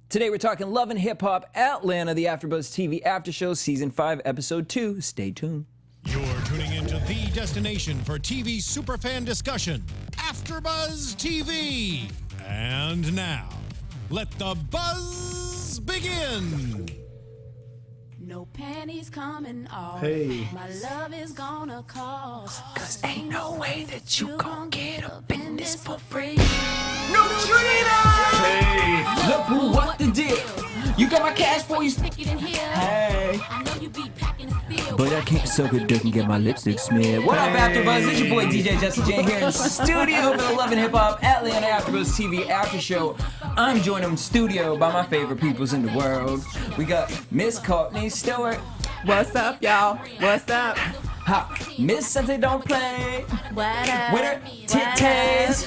Today we're talking Love and Hip Hop Atlanta, the AfterBuzz TV After Show, Season 5, Episode 2. Stay tuned. You're tuning into the destination for TV superfan discussion, AfterBuzz TV. And now, let the buzz begin. No panties coming off. Hey. My love is gonna cost. Cause ain't no way that you gon' get up in this for free. No Hey, look what the deal. You got my cash for you. Stick it in here. Hey. I know you be packing the steel. But I can't suck a dick and get my lipstick smeared. What up, AfterBuzz? It's your boy DJ Jesse Janedy here in the studio for the Love and Hip Hop Atlanta AfterBuzz TV After Show. I'm joined in the studio by my favorite peoples in the world. We got Miss Courtney, Stewart. What's up, y'all? What's up? Ha, Miss Sensei Don't Play. What up? Winner, Titties.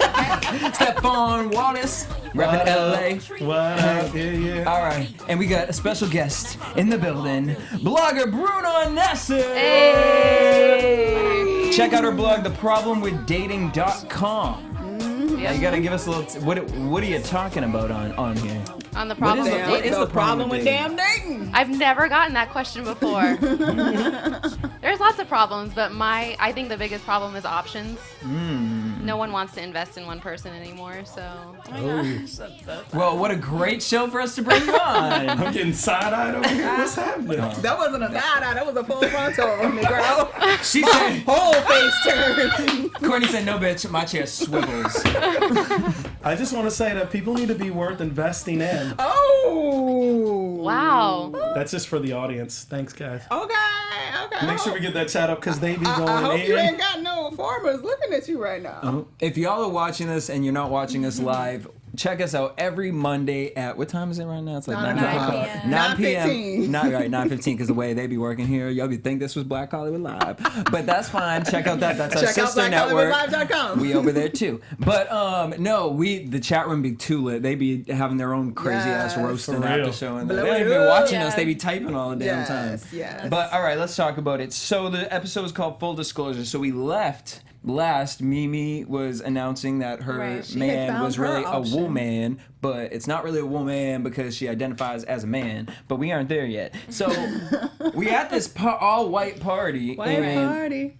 Stephaune Wallace, reppin' LA. What up? Yeah. All right, and we got a special guest in the building, blogger Bruno Nasser. Hey! Check out her blog, theproblemwithdating.com. Yeah, you gotta give us a little. What are you talking about on here? On the problem with What dating. is the problem with damn dating? I've never gotten that question before. There's lots of problems, but I think the biggest problem is options. No one wants to invest in one person anymore, so. Well, what a great show for us to bring you on. I'm getting side-eyed over here. What's happening? That wasn't a side eye, that was a full frontal on me, girl. She said, Whole face turn. Courtney said, no bitch, my chair swivels. I just want to say that people need to be worth investing in. Oh! Wow. That's just for the audience. Thanks, guys. Okay. Make sure we get that chat up because they be I going hope you in. ain't got no farmers looking at you right now. If y'all are watching this and you're not watching us live, check us out every Monday at, what time is it right now? It's like 9 o'clock. 9 p.m. Not right, 9:15, because the way they be working here, y'all be think this was Black Hollywood Live. But that's fine. Check out that's our Check out sister network. BlackHollywoodLive.com. We over there too. But no, the chat room be too lit. They be having their own crazy ass roasting for after real. show. And Blow they it be up. watching us. They be typing all the damn time. Yes. But all right, let's talk about it. So the episode is called Full Disclosure. So we left last. Mimi was announcing that her Right. She had man found was her really option. a woman, but it's not really a woman because she identifies as a man. But we aren't there yet. So we at this all-white party. White and party.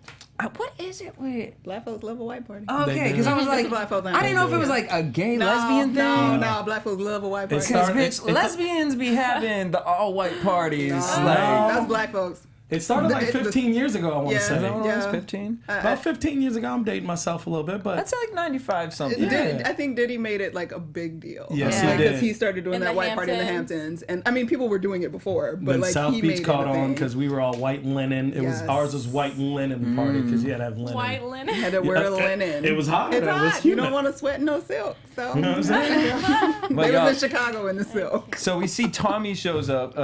what is it with? Black folks love a white party. Okay, because I was It's a like, black folk thing. I didn't know if it was like a gay lesbian thing. No, black folks love a white party. Because It's- lesbians be having the all-white parties. Like, That's black folks. It started like 15 years ago, I want to Yeah. say. is that what it was, Yeah. 15? About 15 years ago, I'm dating myself a little bit, but That's like 95 something. Yeah. I think Diddy made it like a big deal. Yes, he Like, did. because he started doing In that the white party in the Hamptons. And I mean, people were doing it before, but then like South he Beach made caught it a on thing. because we were all white linen. It was Yes. ours was white linen party because you had to have linen. White linen. Had to wear the linen. It was hot. It's It was hot. You humid. don't want to sweat no silk. So You know what I'm saying? But they y'all- was in Chicago in the silk. So we see Tommy shows up,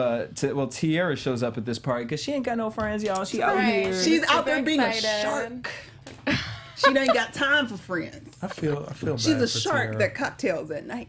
Tiara shows up at this party because she ain't got no friends, y'all. She out Right. here. She's out there Super being excited. a shark. She ain't got time for friends. I feel bad. She's a for shark Tiara. that cocktails at night.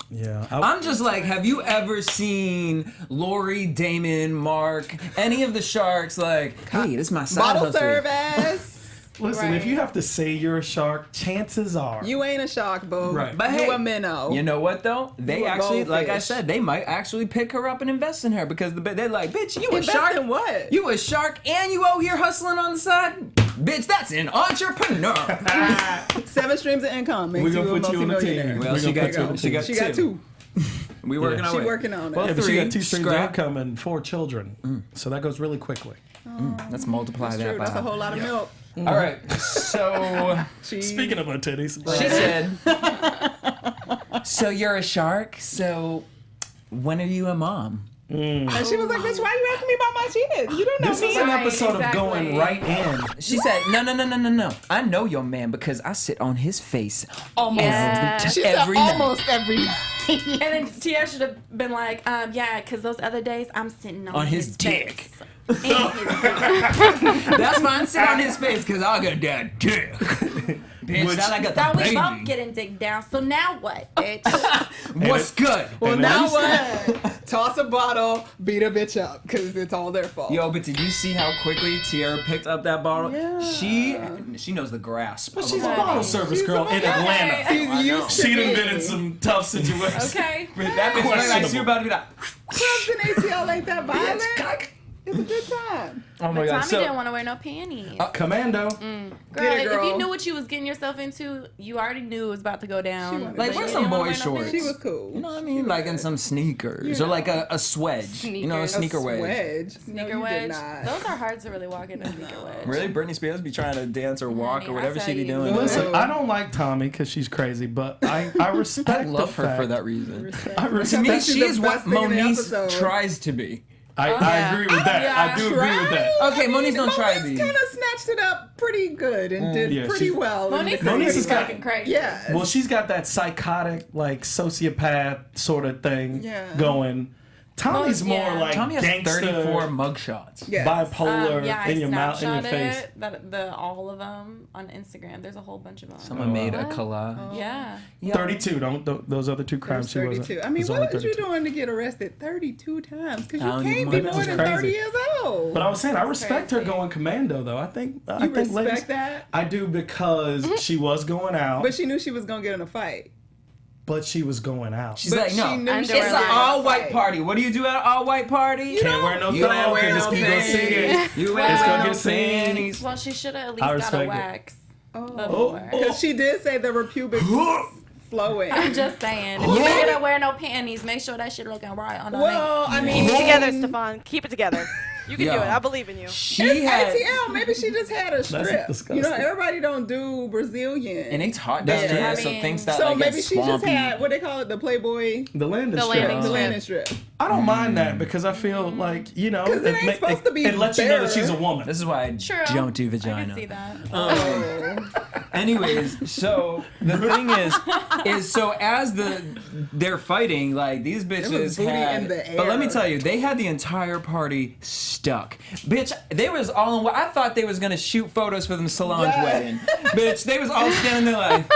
Yeah. I'm just like, have you ever seen Lori, Damon, Mark, any of the sharks like, hey, this is my side Bottle hustle. service. Listen, if Right. you have to say you're a shark, chances are. You ain't a shark, boo. Right. But you hey, a minnow. you know what though? They You a actually, like I goldfish. said, they might actually pick her up and invest in her because they're like, bitch, you a Invest shark? in what? You a shark and you out here hustling on the side? Bitch, that's an entrepreneur. 7 streams of income makes We're you gonna a put you on the multimillionaire. team. Well, We're she gonna got put you on two. the She team. got She got 2. We working Yeah. our She way. working on it. Well, Yeah, but she three, got 2 streams scrap. of income and 4 children. So that goes really quickly. Let's multiply That's that true. by. That's a whole lot of milk. All right, so Cheese. Speaking of my titties. she said, so you're a shark, so when are you a mom? And she was like, bitch, why you asking me about my kids? You don't know This me. is an Right, episode exactly. of going right in. She said, no. I know your man because I sit on his face almost Yeah. She said every night. almost every night. And then Tiara should have been like, yeah, because those other days I'm sitting on On his dick. face. That's fine. Sit on his face, because I got that dick. Bitch, that I got So the we baby. both getting dick down. So now what, bitch? What's good? Well, now what? Toss a bottle, beat a bitch up, because it's all their fault. Yo, but did you see how quickly Tiara picked up that bottle? Yeah. She knows the grasp. But of she's a a bottle service She's girl a in bottle- Atlanta. She's used to She done being. been in some tough situations. Okay. That bitch was like, she about to be like, Clubs in ATL ain't that violent. It's a good time. oh my But god. Tommy didn't want to wear no panties. Commando. Girl, Get it, if girl. you knew what you was getting yourself into, you already knew it was about to go down. wanted Like, to wear be- some didn't wanna boy wear no shorts. panties. She was cool. You know what I mean? Like in some sneakers or like a swedge. You know, a sneaker wedge. wedge. Sneaker wedge. Those are hard to really walk in a sneaker wedge. Really? Britney Spears be trying to dance or walk Honey, or whatever I she be tell you. doing. Listen, I don't like Tommy because she's crazy, but I respect I love the her fact. for that reason. I To respect me, She's she the is best what thing in the Monique episode. tries to be. I agree with that. Yeah, I do agree with that. Okay, Monique's don't try to be. kind of snatched it up pretty good and did Yeah, pretty she- well. in Monique's the Monique's pretty has got- fucking crazy. Yes. Well, she's got that psychotic, like sociopath sort of thing Yeah. going. Tommy's Well, more yeah. like Tommy has gangster, 34 mugshots. Yes. bipolar Yeah, I in your mouth, in your Snapchatted face. all of them on Instagram. There's a whole bunch of them. Someone made a Oh. collage. Yeah. 32. Don't those other two crimes she wasn't. 32. I mean, was only what was you 32. doing to get arrested 32 times? Because I you don't can't even be know. more That's than crazy. 30 years old. But I was saying, I respect her crazy. going commando, though. I think you ladies, respect that? I do because she was going out, But she knew she was going to get in a fight. but she was going out. She's But like, she no, knew it's she an was all-white right. party. What do you do at an all-white party? Can't wear no You don't thong wear because no it's gonna go sing it. You Well, ain't it's got gonna no get seen. panties. Well, she should have at I least got a respect it. wax. Oh. Before. Because she did say there were pubic flowing. I'm just saying. If you're gonna wear no panties, make sure that shit looking right on the Well, I mean, Keep it together, Stephaune. Keep it together. You can Yo. do it. I believe in you. She it's had, ATL. Maybe she just had a strip. disgusting. You know, everybody don't do Brazilian. and it's hot That's down there, true. so I mean, things that so like maybe get she just swampy. had, what they call it, the Playboy, The landing The strip. landing the strip. landing strip. I don't mind that because I feel like, you know, 'Cause it ain't supposed to be it lets you know that bare. she's a woman. This is why I True. don't do I vagina. can see that. Oh. Anyways, so the thing is so as they're fighting, like these bitches was booty had, in the but let me air. tell you, they had the entire party stuck. Bitch, they was all in, I thought they was gonna shoot photos for them Solange Yeah. wedding. Bitch, they was all standing there like,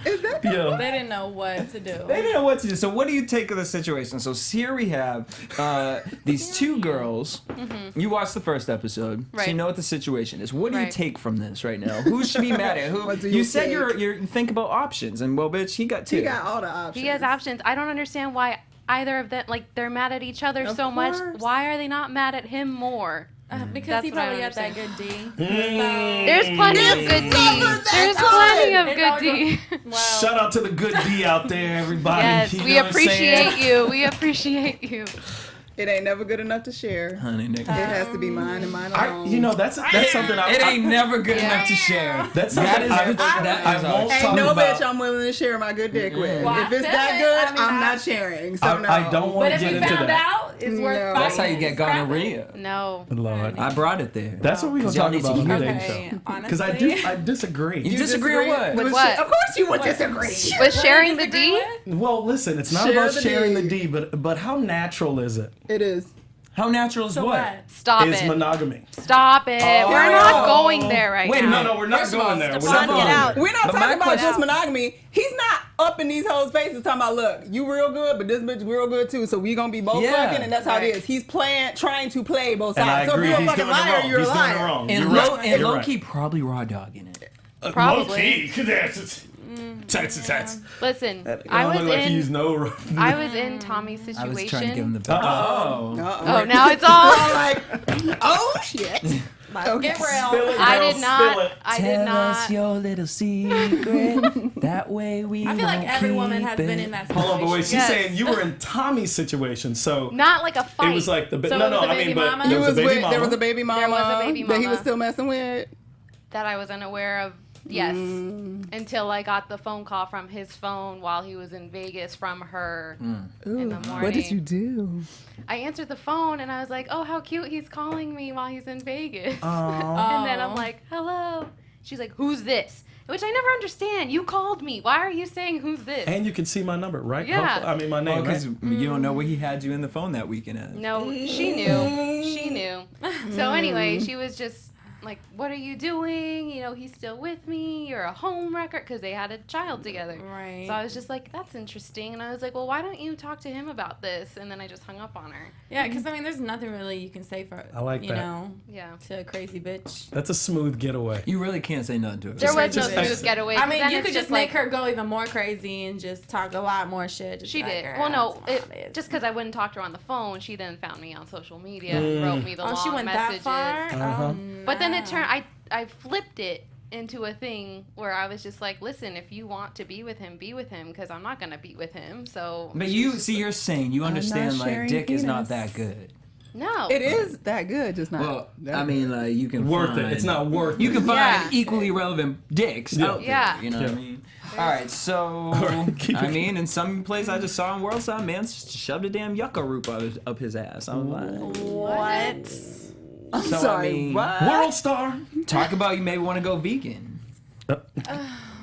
Is that Yeah. They didn't know what to do. they didn't know what to do. So what do you take of the situation? So here we have these two girls. You watched the first episode, so you Right. know what the situation is. What do you Right. take from this right now? Who should be mad at who? What do You you said take? you think about options, and well, bitch, he got two. He got all the options. He has options. I don't understand why either of them, like, they're mad at each other Of so much. course. Why are they not mad at him more? Because That's he what I probably got that good understand. D. There's plenty of good D. There's plenty of It's good all D. Well, Shout out to the good D out there, everybody. Yes, You we know what I'm saying? appreciate you. We appreciate you. It ain't never good enough to share. Honey, nigga. It has to be mine and mine alone. You know, that's something It ain't never good enough to share. That's That something is I won't Ain't talk no about. bitch I'm willing to share my good dick with. Well, if it's I that feel good, it. I mean, I'm I- not sharing. So no. I don't want but to if get we into found that. out, it's worth No. fighting. That's how you get Scrappy. gonorrhea. No. Lord. I brought it there. That's what we're going to y'all talk need to about on hear the that. dating Okay, show. honestly. Because I disagree. You disagree with what? With what? Of course you would disagree. With sharing the D? Well, listen, it's not Share about the sharing D. the D, but how natural is it? It is. How natural is So what? what? Stop Is it. monogamy. Stop it. We're not going there right Wait a now. minute. No, we're not First of all, going there. We're Stephaune, not get going out. there. We're not But my talking about question- just monogamy. He's not up in these hoes' faces talking about, look, you real good, but this bitch real good too, so we gonna be both Yeah. fucking, and that's how Right. it is. He's trying to play both And I sides. So if agree. you're a He's fucking doing it liar, wrong. you're a He's doing it liar. wrong. And You're low, right. and You're low right. key, probably raw dogging it. Probably. Low-key, 'cause that's tats. Listen, It I don't was look like he in used no. I was in Tommy's situation. I was trying to give him the. Uh-oh. Oh. Oh, now it's all. I'm like, oh shit. Okay. Get real. I did not. I did Tell not. us your little secret. That way we. I feel like won't every woman keep has been it. in that situation. Hold on, but wait, she's Yes. saying you were in Tommy's situation, so Not like a fight. it was like the So no, it was no, a I mean, baby but mama? there was a baby mama. There was a baby mama. There was a baby that he mama. was still messing with. that I was unaware of. Yes, until I got the phone call from his phone while he was in Vegas from her in the morning. What did you do? I answered the phone and I was like, "Oh, how cute! He's calling me while he's in Vegas." Aw. And then I'm like, "Hello." She's like, "Who's this?" Which I never understand. You called me. Why are you saying who's this? And you can see my number, right? Yeah. I mean, my name, Because right? you don't know where he had you in the phone that weekend at. No, she knew. She knew. So anyway, she was just like, what are you doing? You know, he's still with me. You're a home wrecker, because they had a child together. Right. So I was just like, that's interesting. And I was like, well, why don't you talk to him about this? And then I just hung up on her. Yeah, because I mean, there's nothing really you can say for I like you that. know Yeah. to a crazy bitch. That's a smooth getaway. You really can't say nothing to her. There was no just smooth exit. getaway. I 'cause mean, then you it's could just like, make her go even more crazy and just talk a lot more shit. Just She be like, did. "Girl, Well, no, that's all it is." just because I wouldn't talk to her on the phone, she then found me on social media and wrote me the long Oh, she went messages. that far. Uh-huh. But then it turned. I flipped it into a thing where I was just like, listen, if you want to be with him, because I'm not gonna be with him. So. But she you was just see, you're sane. You understand, like, sharing dick is not penis. that good. No. It is that good, just not. Well, that I mean, like, you can Worth find, it. It's not worth You it. can find Yeah. equally relevant dicks out there. Yeah. You know what I Yeah. mean? All right, so right, keep I it- mean, in some place I just saw in Worldside, man shoved a damn yucca root up his ass. I was like, What? I'm so, I sorry, mean, what? World star. talk about you maybe want to go vegan.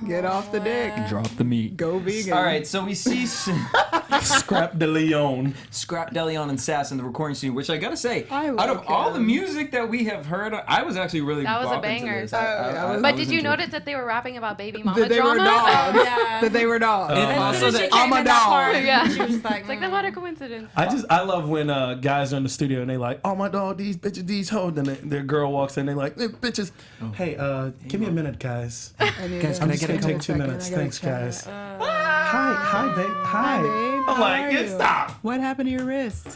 Get off the dick. Drop the meat. Go vegan. All right, so we see Scrap de Leon. Scrap Deleon and Sass in the recording studio, which I gotta say, I out of like all him. the music that we have heard, I was actually really That was a bopping to banger. this. But did you notice that they were rapping about baby mama That they were drama? dogs. Yeah. That they were dogs. And also As soon as she that- came I'm a in that dog. part, Yeah. she was just like, It's like, then what a coincidence. I love when guys are in the studio and they like, oh my dog, these bitches, these hoes. Then their girl walks in, they like, "Eh, bitches. Hey, give me a minute, guys. Guys, I'm just gonna take 2 minutes. Thanks, guys. Hi, babe. Hi. babe. I'm How like, are yeah, you? stop. What happened to your wrist?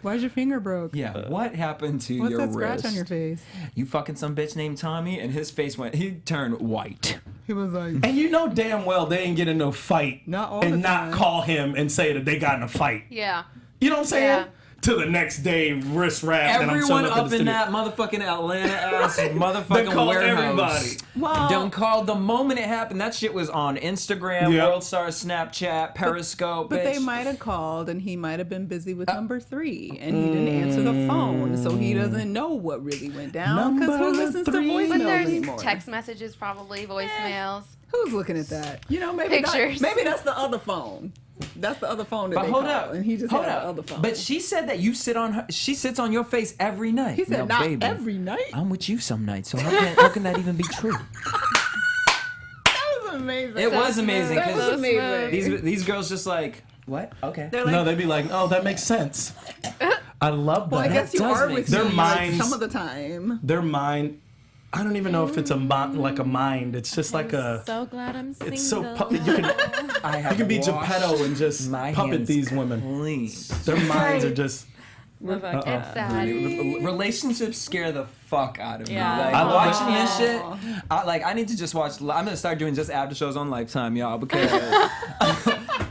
Why's your finger broke? Yeah, what happened to What's your that scratch wrist? on your face? You fucking some bitch named Tommy, and his face he turned white. He was like, And you know damn well they ain't get in no fight Not all the and not time. call him and say that they got in a fight. Yeah. You know what I'm saying? Yeah. To the next day, wrist wrapped. and I'm Everyone showing up the in studio. that motherfucking Atlanta ass They motherfucking called warehouse. everybody. well, Don't call the moment it happened. That shit was on Instagram, Yep. WorldStar, Snapchat, Periscope. but they bitch. might have called and he might have been busy with number 3 and he didn't answer the phone, so he doesn't know what really went down because who Number listens to 3. But voicemails there's anymore? text messages, probably voicemails. Who's looking at that? You know, maybe Pictures. maybe that's the other phone. That's the other phone that But they hold call, up, and he just hold had up. the other phone. But she said that you sit on her. She sits on your face every night. he said Now, not baby, every night. I'm with you some nights, so how can that even be true? That was amazing. It was amazing That was because amazing. these girls just like what? Okay. They're like, No, they'd be like, oh, that makes sense. I love that. well, I guess you does are make with sense. me Their like, minds- some of the time. Their mind, I don't even know if it's a like a mind. It's just like a. so glad I'm single. It's so you can I have you can be washed Geppetto and just my puppet hands these women. clean. Their minds are just. Love our kids. It's sad. Relationships scare the fuck out of me. Yeah. Like, I love watching it. this shit, I need to just watch. I'm gonna start doing just after shows on Lifetime, y'all, because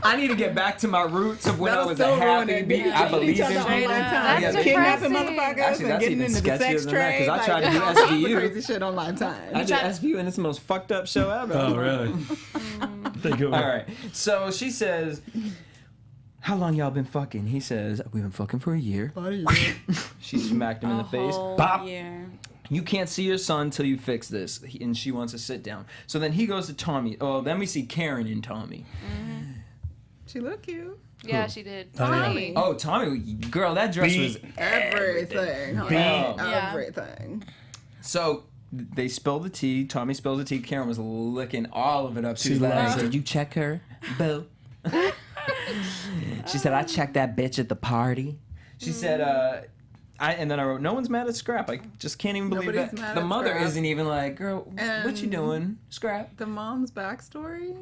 I need to get back to my roots of when I was a happy, I believe in That's people. depressing. Kidnapping motherfuckers Actually, and that's getting even into the sketchier sex than that, trade. 'cause I tried to do all sorts of SVU. crazy shit on Lifetime. I did SVU and it's the most fucked up show ever. Oh really? Think of it. All right. So she says, "How long y'all been fucking?" He says, "We've been fucking for a year." She smacked him in the face. Bop. Yeah. You can't see your son till you fix this. And she wants to sit down. So then he goes to Tommy. Oh, then we see Karen and Tommy. She looked cute. Yeah, she did. Oh, yeah. Tommy. Oh, Tommy, girl, that dress was. Everything. honey. Yeah. Everything. So they spill the tea. Tommy spills the tea. Karen was licking all of it up. She She was like, loves it. "Did you check her, boo?" She said, "I checked that bitch at the party." She said, and then I wrote, "No one's mad at Scrap." I just can't even believe Nobody's that. mad The at mother Scrap. isn't even like, "Girl, what you And- doing, Scrap?" The mom's backstory?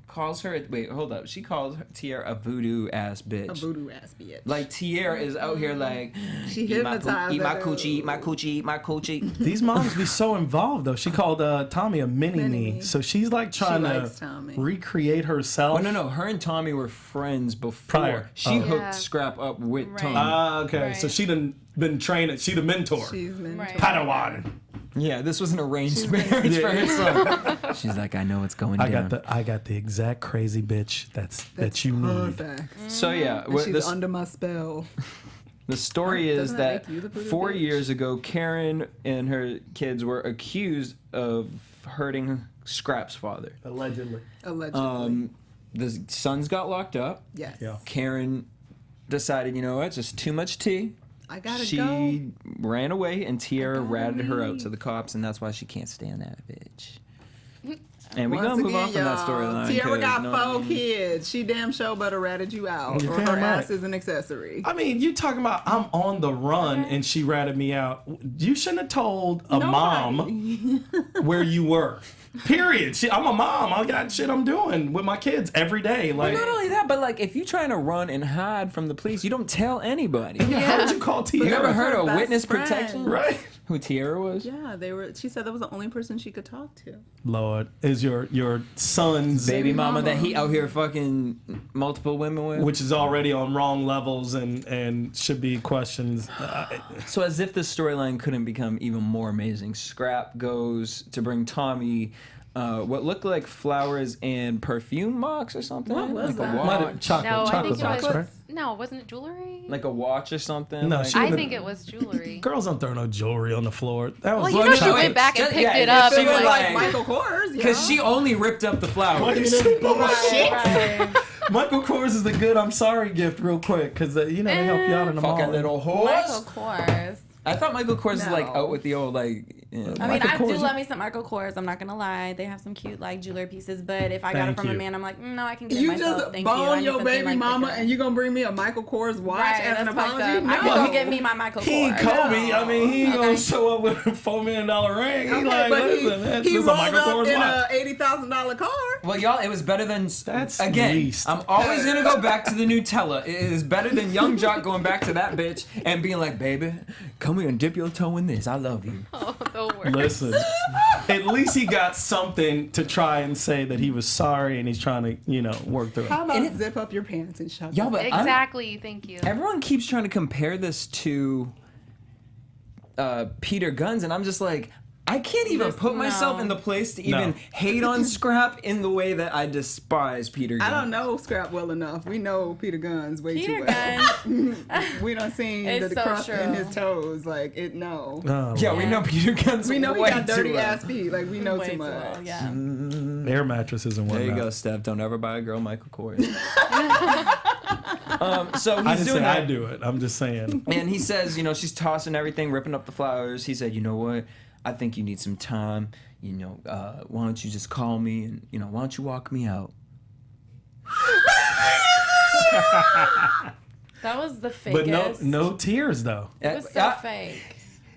Calls her. Wait, hold up. She calls Tiara a voodoo ass bitch. A voodoo ass bitch. Like Tiara is out here like, She eat my hypnotized eat my that coochie, dude. eat my coochie, eat my coochie. These moms be so involved though. She called Tommy a mini me, Mini-me. so she's like trying likes to Tommy. recreate herself. Oh no, her and Tommy were friends before. Prior. She Oh. hooked Yeah. Scrap up with Right. Tommy. Ah, okay. Right. So she done been training. She the mentor. She's been Right. Padawan. Yeah, this was an arranged marriage for her son. She's like, I know what's going I down. got the exact crazy bitch that you need. perfect. So yeah, And she's this, under my spell. The story is Doesn't that that make you the booty 4 bitch? years ago, Karen and her kids were accused of hurting Scrap's father. Allegedly. Allegedly. The sons got locked up. Yes. Yeah. Karen decided, you know what, it's just too much tea. I gotta She go. ran away, and Tiara gotta ratted her out leave. to the cops, and that's why she can't stand that bitch. And we Once gonna move again, on from that y'all, storyline. Tiara 'cause, got you know, 4 kids. She damn sure better ratted you out, You're or her damn right. ass is an accessory. I mean, you talking about I'm on the run and she ratted me out. You shouldn't have told a mom where you were. Period. I'm a mom. I got shit I'm doing with my kids every day. Like, Not only that, but like if you're trying to run and hide from the police, you don't tell anybody. how did you call Tiara? You ever heard of best witness friend. protection? Right. Who Tiara was? Yeah, they were. She said that was the only person she could talk to. Lord, is your son's Baby mama that he out here fucking multiple women with. which is already on wrong levels and should be questions. So as if this storyline couldn't become even more amazing, Scrap goes to bring Tommy what looked like flowers and perfume box or something. What was like that? a Might watch. have chocolate No, I chocolate think it box, was. right? No, wasn't it jewelry? Like a watch or something. No, like, she I would've- think it was jewelry. Girls don't throw no jewelry on the floor. That was Well, you know she chocolate. went back and Just- picked yeah, it up she and was like, like- Michael Kors, yeah. Because she only ripped up the flowers. Right. Michael Kors is the good I'm sorry gift real quick because they help you out in the mall. Fucking little horse. Michael Kors. I thought Michael Kors was like No. out with the old like. I mean, Michael I do Kors. love me some Michael Kors. I'm not gonna lie. They have some cute like jewelry pieces. But if I got Thank it from you. a man, I'm like, no, I can get it You myself. just Thank you. I bone need your something, baby like, mama thicker. and you gonna bring me a Michael Kors watch Right, as an that's fucked apology? up. No. I can go get me my Michael He ain't Kors. Kobe. I mean, he ain't gonna Okay. show up with a $4 million ring. He's Okay, like, but listen, this he is a rolled Michael up Kors in watch. a $80,000 car. Well, y'all, it was better than. That's again. least. I'm always gonna go back to the Nutella. It is better than Young Jock going back to that bitch and being like, "Baby, come here and dip your toe in this. I love you." oh, the worst. Listen, at least he got something to try and say that he was sorry and he's trying to, work through it. How about zip up your pants and shut Y'all, up? but I'm- Exactly. Thank you. everyone keeps trying to compare this to Peter Guns, and I'm just like, I can't even put myself in the place to even No. hate on Scrap in the way that I despise Peter Guns. I don't know Scrap well enough. We know Peter Guns way Peter too well. Guns. We done seen It's the so crust in true. his toes. Like, no. Oh, Yeah, we know Peter Guns. We know he way got too dirty well. ass feet. Like, we know Way too too much. well, yeah. air mattresses and There whatnot. you go, Steph. Don't ever buy a girl Michael Kors. So I he's didn't doing say that. I do it. I'm just saying. And he says, she's tossing everything, ripping up the flowers. He said, you know what? I think you need some time. Why don't you just call me and, why don't you walk me out? That was the fakest. But no tears though. It was so fake.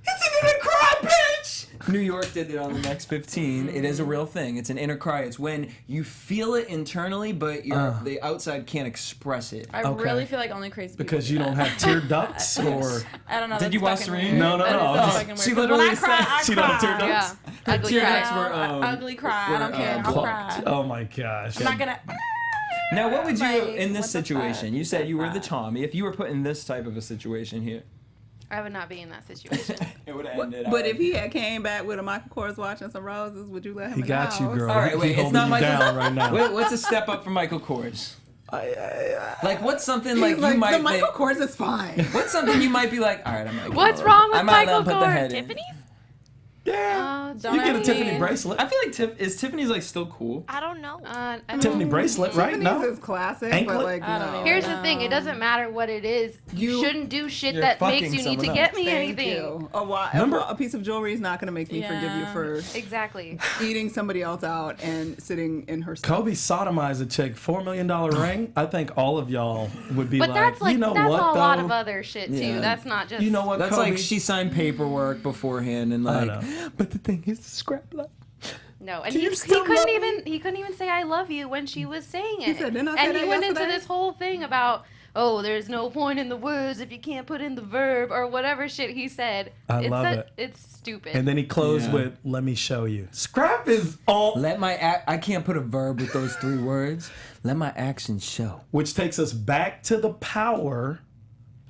It's an inner cry, bitch! New York did it on the next 15. It is a real thing. It's an inner cry. It's when you feel it internally, but the outside can't express it. I Okay. really feel like only crazy people Because do you that. don't have tear ducts or I don't know. Did that's you watch fucking Serena? weird. No, That is no. so Just- fucking weird. she 'Cause when literally I cry, said I she don't have tear cry. ducts? Yeah. Ugly tear cry. ducts were, ugly cry. I don't care. I'll cry. plucked. Oh my gosh. I'm not gonna. Now, what would you, Like, in this what the situation, fuck? you said you were the What's that? Tommy. If you were put in this type of a situation here, I would not be in that situation. it would have ended. But if he had came back with a Michael Kors watch and some roses, would you let him He in got the you, house? girl. All right, He wait, it's holding not you Michael. down right now. Wait, what's a step up for Michael Kors? Like, what's something He's like like, you might the Michael think- Kors is fine. What's something you might be like, all right, I might. What's go. wrong with I might Michael let him put the Kors? head in. Tiffany's? Yeah. Don't You get a I Tiffany mean- bracelet. I feel like is Tiffany's like still cool? I don't know. I Tiffany don't- bracelet, right? Tiffany's No. is classic, Anklet? but like, I don't no. know. Here's the thing. It doesn't matter what it is. You You- shouldn't do shit You're that fucking makes you need to someone get me Thank anything. you. Remember- A piece of jewelry is not going to make me forgive you Yeah. for Exactly. eating somebody else out and sitting in her stuff. Kobe sodomized a chick, $4 million ring. I think all of y'all would be But that's like you know that's what a though? lot of other shit too. Yeah. That's not just You know what, That's Kobe? like she signed paperwork beforehand and I like. know. But the thing is, the scrap lot. No, and Do he you still love couldn't even say I love you when she was saying it. said, "Didn't I say and he that went into yesterday?" this whole thing about, oh, there's no point in the words if you can't put in the verb or whatever shit he said. I love it. It's stupid. And then he closed Yeah. with, "Let me show you." Scrap is all, I can't put a verb with those 3 words. Let my actions show. which takes us back to the power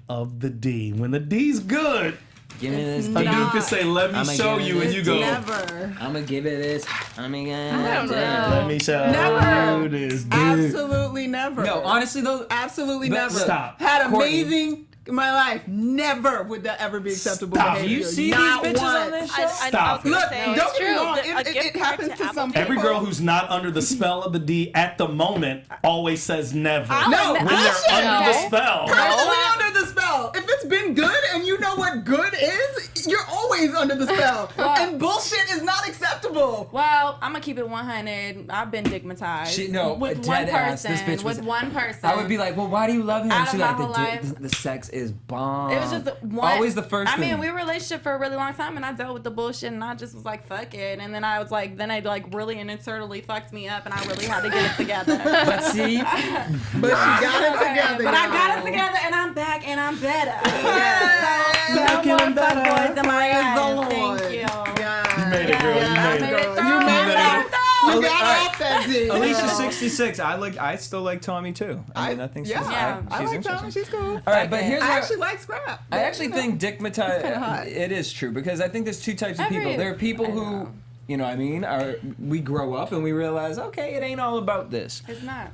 of the D. When the D's good, Give me this. a not. dude can say, "Let me I'ma show give you," and it you It's go, never. I'm gonna give it this. I'm gonna. I don't know. "Let me show Never. you this dude." Absolutely never. No, honestly though, Absolutely But never. look, Stop. Had Courtney. amazing in my life, never would that ever be acceptable Stop. behavior. Do you see Not these bitches once. on this show? Stop. Look, Look, say, don't get me true. wrong. A gift It card happens to to some Apple people. Every girl who's not under the spell of the D at the moment always says never. No, when bullshit. they're under the No. spell. Constantly under the spell. If it's been good and you know what good is, you're always under the spell. And bullshit is not acceptable. Well, I'm gonna keep it 100. I've been stigmatized with one dead ass. This person. bitch was. With one person. I would be like, well, why do you love him? Out She's of like, my whole life. the sex is bomb. It was just one. Always the first I thing. mean, we were in a relationship for a really long time, and I dealt with the bullshit, and I just was like, fuck it. And then I was like, then I like really and internally fucked me up, and I really had to get it together. But see, But she got it together. But I got y'all. it together, and I'm back, and I'm better. Yes. So, Back no more and better. fuckboys in my Praise the life. Lord. Thank you. Yeah. You made it, girl. You I made made it. it through. You made I it. You got off that dick. Alicia's 66. I still like Tommy too. I mean, I think she's, yeah, I she's like Tommy. interesting. She's cool. All right, but here's I where actually like Scrap. I actually think kinda digmatized. hot. It is true because I think there's two types of Every- people. There are people I who, know. you know, what I mean, we grow up and we realize, okay, it ain't all about this. It's not.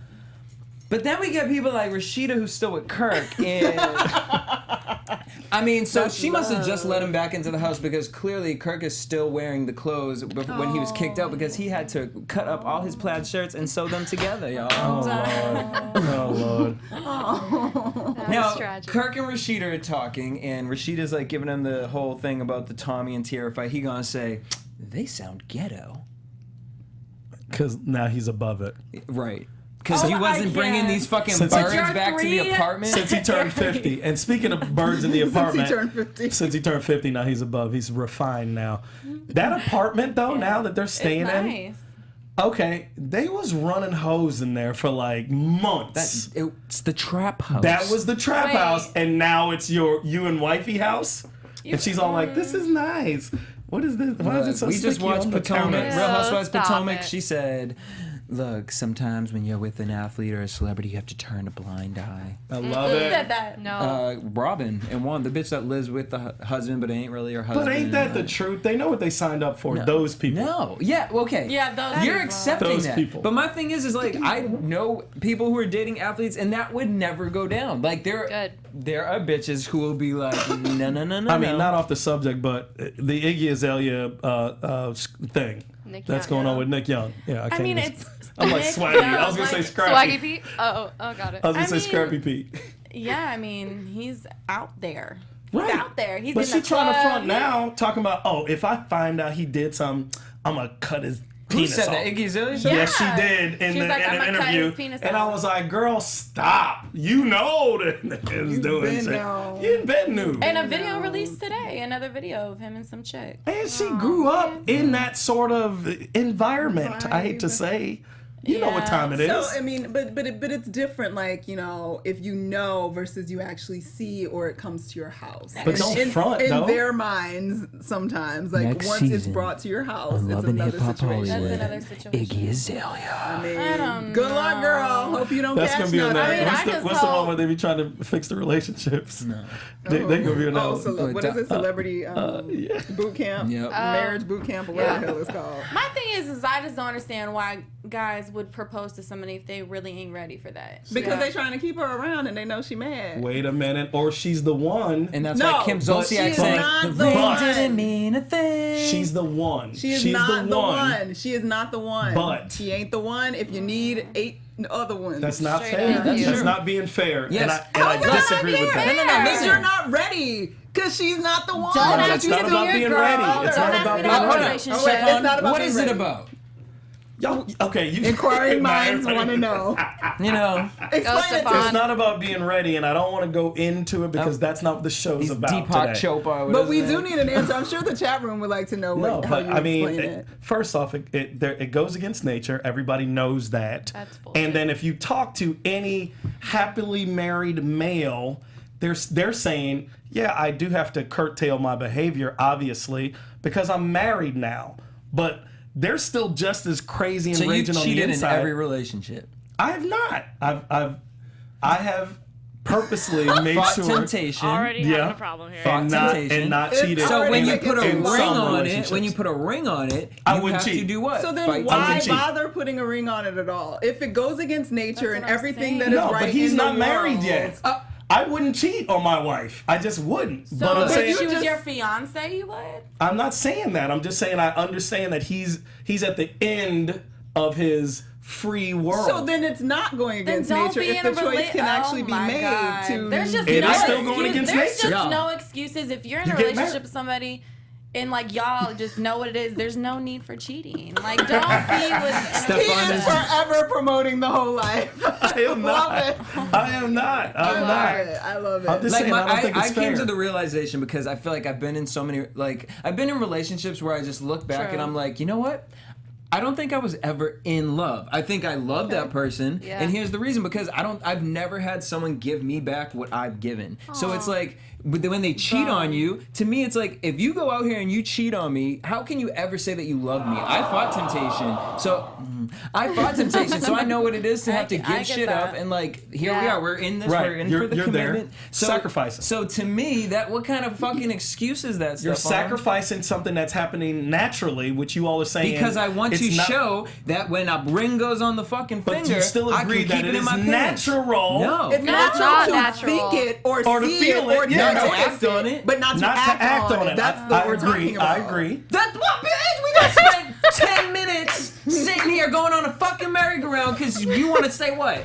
But then we get people like Rashida who's still with Kirk, and I mean, so she must have just let him back into the house because clearly Kirk is still wearing the clothes when he was kicked out because he had to cut up all his plaid shirts and sew them together, y'all. Oh, Lord. Now, tragic. Kirk and Rashida are talking, and Rashida's like giving him the whole thing about the Tommy and Tiara fight. He gonna say, they sound ghetto. Because now he's above it. Right. Because Oh, he wasn't I bringing can't. these fucking Since birds you're back to the three- apartment. Since he turned 50. And speaking of birds in the Since he apartment. turned 50. Since he turned 50, now he's above. He's refined now. That apartment, though, now that they're staying It's in. nice. Okay, they was running hoes in there for like months. It's the trap house. That was the trap Wait. house, and now it's you and wifey house. And she's all like, "This is nice. What is this? Why is it so we just sticky watched on the Potomac, counter?" Real Housewives Stop Potomac. it. She said, "Look, sometimes when you're with an athlete or a celebrity, you have to turn a blind eye." I love Who it. said that? No. Robin and Juan, the bitch that lives with the husband but ain't really her husband. But ain't that the truth? They know what they signed up for. Those people. No. Yeah. Okay. Yeah, those You're people. accepting Those that. people. But my thing is like I know people who are dating athletes, and that would never go down. Like there are bitches who will be like, no. I mean, not off the subject, but the Iggy Azalea thing Nick that's Young. going on with Nick Young. Yeah, I can't. mean, even- it's. I'm like Nick Swaggy. I Young, was gonna say like- Scrappy. Swaggy Pete? Oh, got it. I was gonna I say mean- Scrappy Pete. Yeah, I mean, he's out there. He's Right. out there. He's But in she the trying to club. front now, talking about, oh, if I find out he did something, I'm gonna cut his Who penis said off. that? Iggy Azalea? Yeah. Yes, she did in, She's like, in "I'ma an cut interview. his penis And I off." was like, girl, stop. You know that nigga's doing been shit. know. You been knew. And a video released today. Another video of him and some chick. And she grew up in that sort of environment. I hate to say. You know what Yeah. time it is. So I mean, but it's different. Like, you know, if you know versus you actually see, or it comes to your house. But don't front, in though. their minds, sometimes like Next once it's season brought to your house, on it's Love and another Hip Hop situation. That's Hollywood. another situation. Iggy Azalea. I mean, I don't good luck, know. girl. Hope you don't That's catch gonna be on nothing. that. I mean, what's I the, just what's the one hope- where they be trying to fix the relationships? No. They gonna be on that Oh, one. so what is it? Celebrity boot camp, Yep. marriage boot camp, or whatever the hell it's called. My thing is I just don't understand why guys would propose to somebody if they really ain't ready for that. Because they trying to keep her around and they know she mad. Wait a minute, or she's the one. And that's No, why Kim but Zolciak she is saying, not the the ring one. didn't mean a thing. She's the one. She is she's not the one. She is not the one. But- she ain't the one if you need 8 other ones. That's not Straight fair. up. That's That's true. not being fair. Yes. And I How is that not disagree being with that. fair? No, no, Means listen. you're not ready. Because she's not the one. Don't No, ask it's me not to about be your being girl. ready. It's Don't not ask about me being to have a ready. relationship. Oh, wait, it's not about What being is it ready. about? Yo, okay, you Inquiring minds want to know. You know, Explain it to Stefan. us. It's not about being ready, and I don't want to go into it because that's not what the show's he's about Deepak today. Chopra. But we do need an answer. I'm sure the chat room would like to know No, how but you I mean, explain it. first off, it goes against nature. Everybody knows that. That's bullshit. And then if you talk to any happily married male, they're saying, yeah, I do have to curtail my behavior, obviously, because I'm married now. But they're still just as crazy and So you raging on the cheated in inside. every relationship. I have not. I have purposely made Fought sure temptation. Already Yeah. having a problem here. Fought and not temptation. cheated. So when Already you taken put a too ring long. on it, when you put a ring on it, I you wouldn't have to cheat. do what? So then Fight I why wouldn't cheat. bother putting a ring on it at all? If it goes against nature That's and what I'm everything that saying. is No, right but he's in the not married world- yet. I wouldn't cheat on my wife. I just wouldn't. So but I'm if saying, she was your fiance, you would? I'm not saying that. I'm just saying I understand that he's at the end of his free world. So then it's not going Then against don't nature be if in the a choice can actually be made to. There's just It no is still excuse. going against There's nature. just Yeah. no excuses. If you're in You a get relationship married. with somebody and like y'all just know what it is, there's no need for cheating. Like don't be with He is forever promoting the whole life. I am not. Love it. I am not. I'm not. I love it. I'm just Like saying, I don't think it's I came fair. to the realization because I feel like I've been in so many, like, I've been in relationships where I just look back True. and I'm like, you know what? I don't think I was ever in love. I think I love that person. Yeah. And here's the reason, because I've never had someone give me back what I've given. So it's like, but when they cheat on you, to me, it's like, if you go out here and you cheat on me, how can you ever say that you love me? I fought temptation. So I know what it is to have to I give get shit that. up. And like, here we Yeah. are. We're in this. Right. We're in You're- for the you're there. commitment. So, Sacrificing. So to me, what kind of fucking excuse is that? You're Stephaune? sacrificing something that's happening naturally, which you all are saying. Because I want to it's not- show that when a ring goes on the fucking But finger, do you still I agree can that keep it it in is my pants. natural? No. It's No, natural it's not to natural. think it or Or to see feel it or it, yeah. to Not to notice act on it. but not to Not act to act on it. That's I what we're agree. talking about. I agree. That's what, bitch. We just spent 10 minutes sitting here going on a fucking merry-go-round because you want to say what?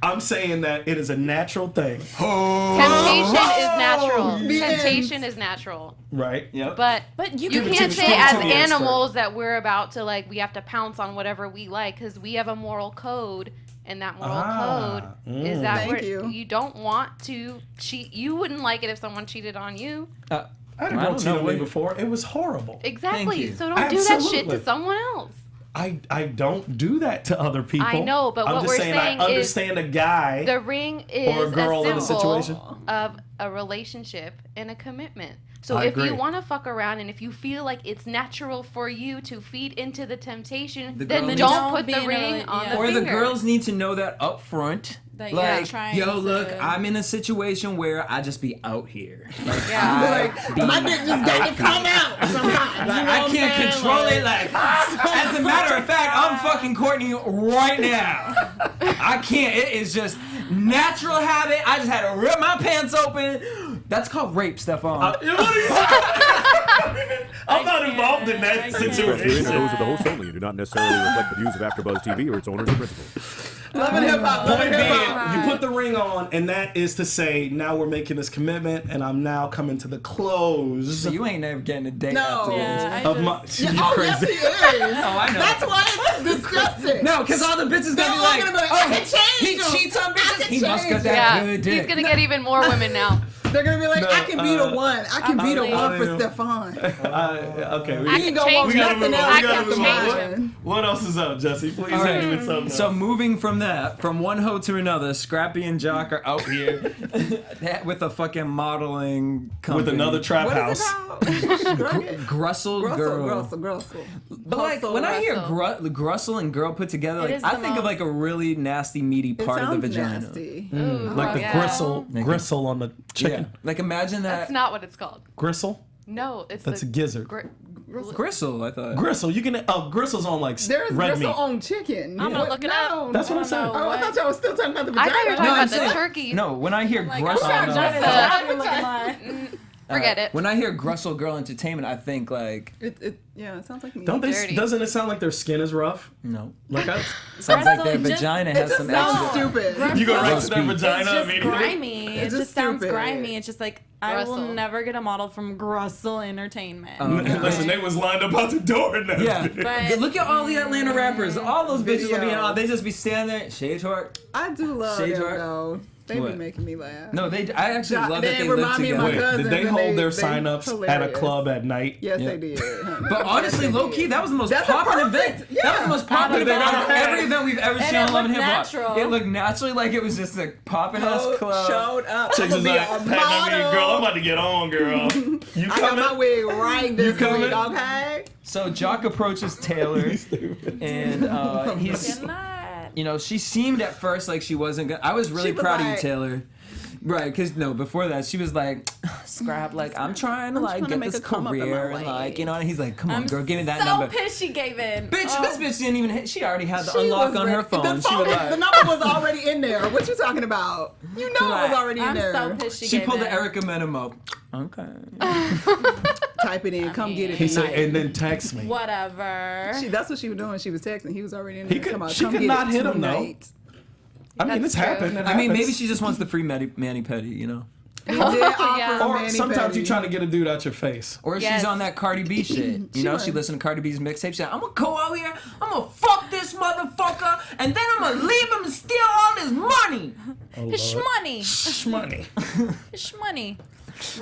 I'm saying that it is a natural thing. Temptation is natural. The Temptation is natural. Right? Yep. But you you can can't to- say give it as to the expert. animals that we're about to like we have to pounce on whatever we like because we have a moral code, and that moral code is that Thank you. don't want to cheat. You wouldn't like it if someone cheated on you. I didn't I go don't cheat know on me what- before. It was horrible. Exactly. you. So don't do that shit Absolutely. to someone else. I don't do that to other people. I know, but I'm what just we're saying, saying I is understand a guy. The ring Or a is girl in a a symbol situation. of a relationship and a commitment. So I if agree. you want to fuck around and if you feel like it's natural for you to feed into the temptation, The then girl don't needs- put the Don't be in a ring on rela- the Or the finger. girls need to know that up front. That you're Like, trying yo, to- look, I'm in a situation where I just be out here. Like, Yeah. My dick just got to come out sometimes. Like, I can't control it. Like, as a matter of fact, I'm fucking Courtney right now. I can't. It is just natural habit. I just had to rip my pants open. That's called rape, Stephaune. What are you I'm not involved in that I can't. Viewing situation. are those of the host only and do not necessarily reflect the views of AfterBuzz TV or its owners or principals. Love and hip hop. Love Point and hip being, hop. you put the ring on, and that is to say, now we're making this commitment, and I'm now coming to the close So you ain't never getting a date No. afterwards. Yeah, I of just- my. Yeah, oh, yes, he is. Oh, I know. That's why it's disgusting. No, because all the bitches They're gonna be all like, gonna be like, oh, I can change he him. cheats on I bitches. can He must got change that Yeah, good dick. he's gonna get even more women now. They're gonna be like, No, I can be the one. I can be the believe one for you. Stephaune. Okay, I we can ain't gonna change want we gotta him. move nothing on. else. We gotta I can move change on. him. What else is up, Jesse? Please All hit me right. with something. So moving from that, from one hoe to another, Scrappy and Jock are out here with a fucking modeling company. with another trap What is house. it called? Grussel Girl. Grussel. But like when I hear Grussel and girl put together, It like is I the think of most- like a really nasty meaty It part of the sounds vagina. nasty. Like the yeah. gristle on the chicken. Yeah, like imagine that That's not what it's called. Gristle? No, it's That's the a gizzard. gristle. I thought. Gristle. You can. Oh, gristle's on like There's red gristle meat. on chicken. I'm gonna look it up. That's what I'm saying. Oh, I thought y'all was still talking about the I vagina. thought you were talking No, I'm about the saying- turkey. No, when I hear Like, Grussel, I'm no. trying to Uh, look at mine. Forget it. When I hear Grussel Girl Entertainment, I think like Yeah, it sounds like me. Don't they? Dirty. Doesn't it sound like their skin is rough? no. Like I, Sounds like their Grussel just- vagina It has just some sounds extra. stupid. you go right to Roast their beef. vagina It's just immediately. grimy. It It's just just sounds stupid. grimy. It's just like I will Grussel. never get a model from Grussel Entertainment. Listen, they was lined up out the door and that. Yeah, But- look at all the Atlanta rappers. All those bitches will be Video. on. They just be standing there, shade toward. I do love Shades them are- though. They What? be making me laugh. No, they. I actually love they that they live remind me of together. my Wait, cousins did they and hold their they sign-ups at a hilarious. club at night? Yes, Yeah. they did. But honestly, low key, that was the most That's a popular perfect- event. yeah. That was the most popular They event never out of had. every event we've ever seen it on Love and looked Hip Hop. natural. It looked naturally like it was just a poppin' ass club. Showed up. Chicks I'm is gonna like, be a pat on me, model. girl. I'm about to get on, girl. You I got my coming? wig right this coming? week, okay? So Jock approaches Taylor, and he's, Cannot. you know, she seemed at first like she wasn't gonna. I was really She was proud of you, like- Taylor. Right, because no, before that she was like, Scrap, like I'm trying to like trying to get make this a come up in my career and like you know. And he's like, come on, girl, give me that so number. pissed she gave in. Bitch, this bitch didn't even hit. She already had the She unlock was on her ready. phone. The She was like, the number was already in there. What you talking about? You know it was already in I'm there. so pissed she gave pulled in. the Erica Menemo. Okay. Type it in. Come get it He said, tonight. and then text me. Whatever. That's what she was doing. She was texting. He was already in He there. could- Come on, she come could get not it hit him, though. tonight. I mean, That's it's happened. true. It I mean, maybe happens. she just wants the free mani pedi, you know. He did offer Yeah. a Or mani sometimes pedi. you're trying to get a dude out your face. Or Yes. she's on that Cardi B shit. You know, she listened to Cardi B's mixtape. She's like, I'm gonna go out here, I'm gonna fuck this motherfucker, and then I'm gonna leave him and steal all his money. His shmoney. Shmoney. His shmoney.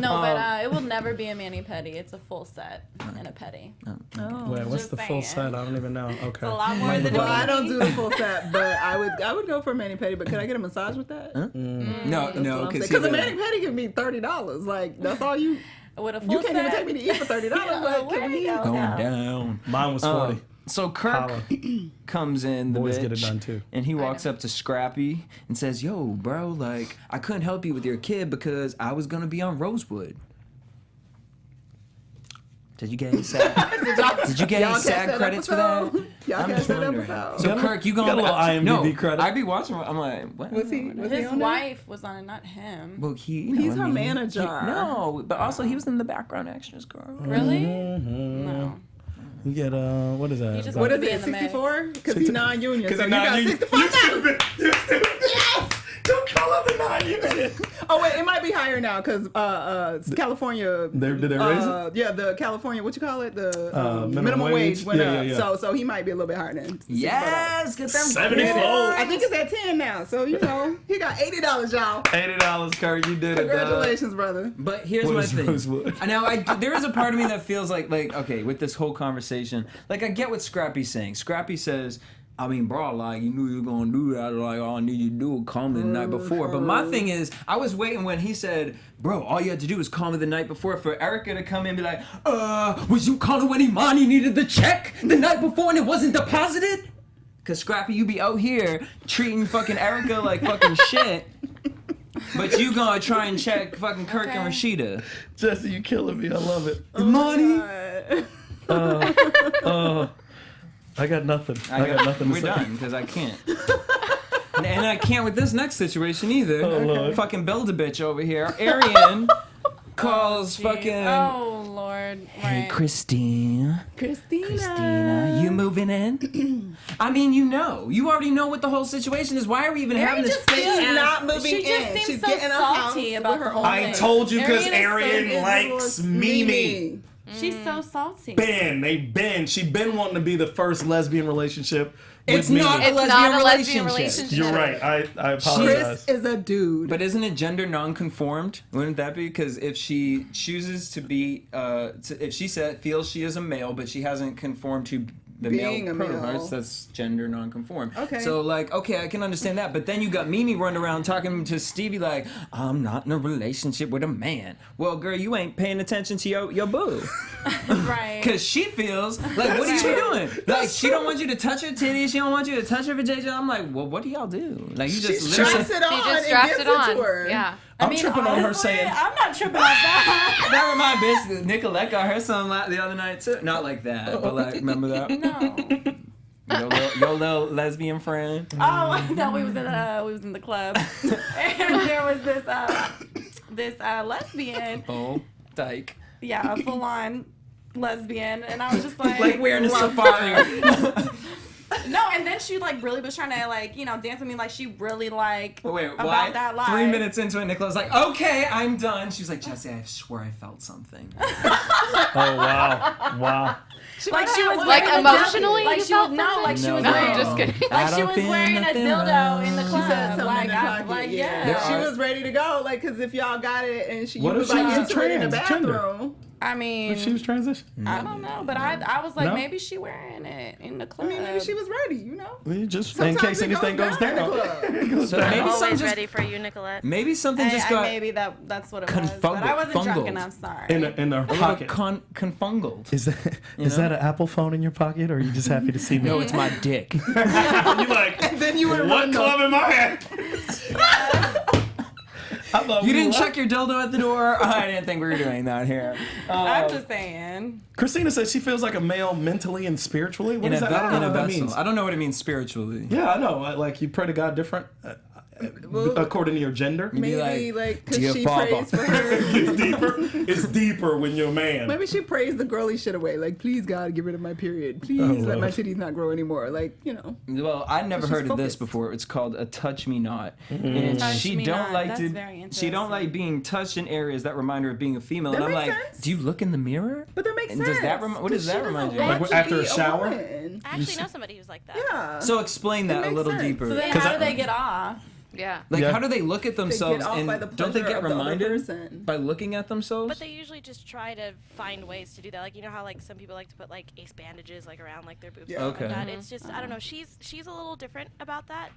No, but it will never be a mani pedi. It's a full set and a pedi. Wait, what's Just the full saying. set? I don't even know. Okay. It's a lot more than Well, a I don't mani. do the full set, but I would go for a mani pedi. But could I get a massage with that? No, Because a mani pedi can be $30. Like that's all you. With a full You can't even set. take me to eat for $30. Like, where can you we? go? going down. Mine was 40. So Kirk Holla. comes in, the Boys bitch, get it done, too. and he walks up to Scrappy and says, "Yo, bro, like I couldn't help you with your kid because I was gonna be on Rosewood." Did you get any SAG? Did you get Y'all any catch SAG that credits for that? episode? Y'all I'm catch just that wondering. episode? So Kirk, you got a little IMDb no, credit. I be watching. I'm like, what? Was he His on there? wife was on it, not him. Well, you know He's what I her mean. manager. No, but also he was in the background extras, girl. Really? Mm-hmm. No. You get what is that? He just What wanted is to be it? in the mix. 64? Because he's non-union. So you not got you. 65 You now. stupid. You stupid. Yes. Don't call up the non-union. Oh wait, it might be higher now because California. Did they raise it? Yeah, the California. What you call it? The minimum wage? went Yeah, up. yeah, yeah. So he might be a little bit higher than. Yes, get them 74. I think it's at 10 now. So you know he got $80, y'all. $80, Kirk. You did it. Congratulations, brother. But here's What my is thing. Rosewood? Now, there is a part of me that feels like, okay, with this whole conversation, like I get what Scrappy's saying. Scrappy says, I mean, bro, like you knew you were gonna do that. Like all I need you to do was call me the night before. But my thing is, I was waiting when he said, bro, all you had to do was call me the night before for Erica to come in and be like, was you calling when Imani needed the check the night before and it wasn't deposited? Cause Scrappy, you be out here treating fucking Erica like fucking shit. But you gonna try and check fucking Kirk and Rashida. Jesse, you killing me. I love it. Imani. I got nothing. I got nothing to We're say. done because I can't. And I can't with this next situation either. Oh, Lord. Fucking Build-A-Bitch over here. Arian calls fucking. Oh Lord. Hey, Right. Christina, you moving in? I mean, you already know what the whole situation is. Why are we even having this just fake feels ass- not moving She just in. seems She's so getting a house salty with about her the whole own thing. I told you because Arian is so- Arian likes Mimi. She's so salty. She been wanting to be the first lesbian relationship. It's with not Mimi. a It's not a lesbian relationship. relationship. You're right. I Chris apologize. is a dude. But isn't it gender non-conformed? Wouldn't that be? Because if she chooses to be, if she feels she is a male, but she hasn't conformed to the Being male a male. prototypes, that's gender non-conformed. Okay. So like, okay, I can understand that. But then you got Mimi running around talking to Stevie like, I'm not in a relationship with a man. Well, girl, you ain't paying attention to your boo. Right. Because she feels like, what are you doing? Like, she don't want you to touch her titties. She don't want you to touch her vajayjay. I'm like, well, what do y'all do? Like, you just Straps literally. it on He just and straps gives it on. to her. Yeah. I'm tripping on her honestly, saying, I'm not tripping on that. Never mind, bitch. Nicolette got her son the other night too. Not like that, but like, remember that? No. Your little lesbian friend. Oh no, we was in the club, and there was this lesbian. Oh, dyke. Yeah, a full on lesbian, and I was just like, Like wearing a safari. No, and then she like really was trying to like dance with me like she really like Wait, about why? that life. 3 minutes into it, Nicola's like, okay, I'm done. She was like, Jesse, I swear I felt something. oh, wow. Like she was Like wearing emotionally, like you she was felt no, something? like she was No, wearing just kidding. like I she don't was feel wearing a nothing dildo in the wrong. club. She said something Like in the pocket, like yeah. There She are- was ready to go, like, because if y'all got it and she What you if was she like was into it in the transgender? bathroom. I mean, She was transition. I don't know, but I was like No? maybe she wearing it in the I club. mean, maybe she was ready, Just Sometimes in case it anything goes goes down down. in the club. So maybe something Always just, ready for you, Nicolette. maybe something just got maybe that's what it was. But I wasn't Confungled. drunk enough. Sorry. In her a little pocket. confungled. Is that an Apple phone in your pocket, or are you just happy to see me? No, it's my dick. You like, And then you would what run club am I at? I thought You we didn't left. check your dildo at the door? I didn't think we were doing that here. I'm just saying. Christina says she feels like a male mentally and spiritually. What is that? I don't know what that means. I don't know what it means spiritually. Yeah, I know. Like you pray to God different according to your gender. Maybe like because "Dear she Father." prays for her. It's deeper. It's deeper when you're a man. Maybe she prays the girly shit away. Like, please God, get rid of my period. Please let my titties not grow anymore. Like, you know. Well, I never She's heard of this focused. before. It's called a touch me not, and Touch she me don't not. like That's to. very She don't like being touched in areas that remind her of being a female. That and I'm makes like, sense. do you look in the mirror? But that makes And sense. does that what does that remind you? Want Like to after be a shower? woman. I actually know somebody who's like that. Yeah. So explain that a makes little sense. deeper. So then 'Cause how I- do they get off? Yeah. Like, Yeah. how do they look at themselves off and by the don't they pleasure get of the other reminded person. by looking at themselves? But they usually just try to find ways to do that. Like, you know how like some people like to put like ace bandages like around like their boobs. Yeah. And stuff Okay. like that. It's just I don't know. She's a little different about that.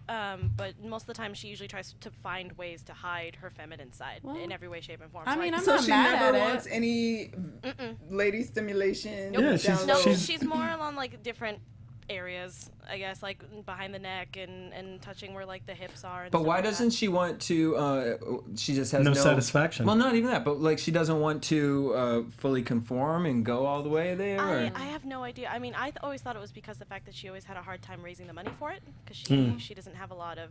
But most of the time she usually tries to find ways to hide her feminine side in every way, shape, and form. I So, mean, like, I'm So not she mad never at wants it. any lady stimulation. Nope. Yeah, she's- No, she's- she's more on like different areas, I guess, like behind the neck and touching where like the hips are. And But stuff why like doesn't she want to? She just has No no satisfaction. Well, not even that. But like, she doesn't want to fully conform and go all the way there. that? or- I have no idea. I mean, always thought it was because the fact that she always had a hard time raising the money for it because she doesn't have a lot of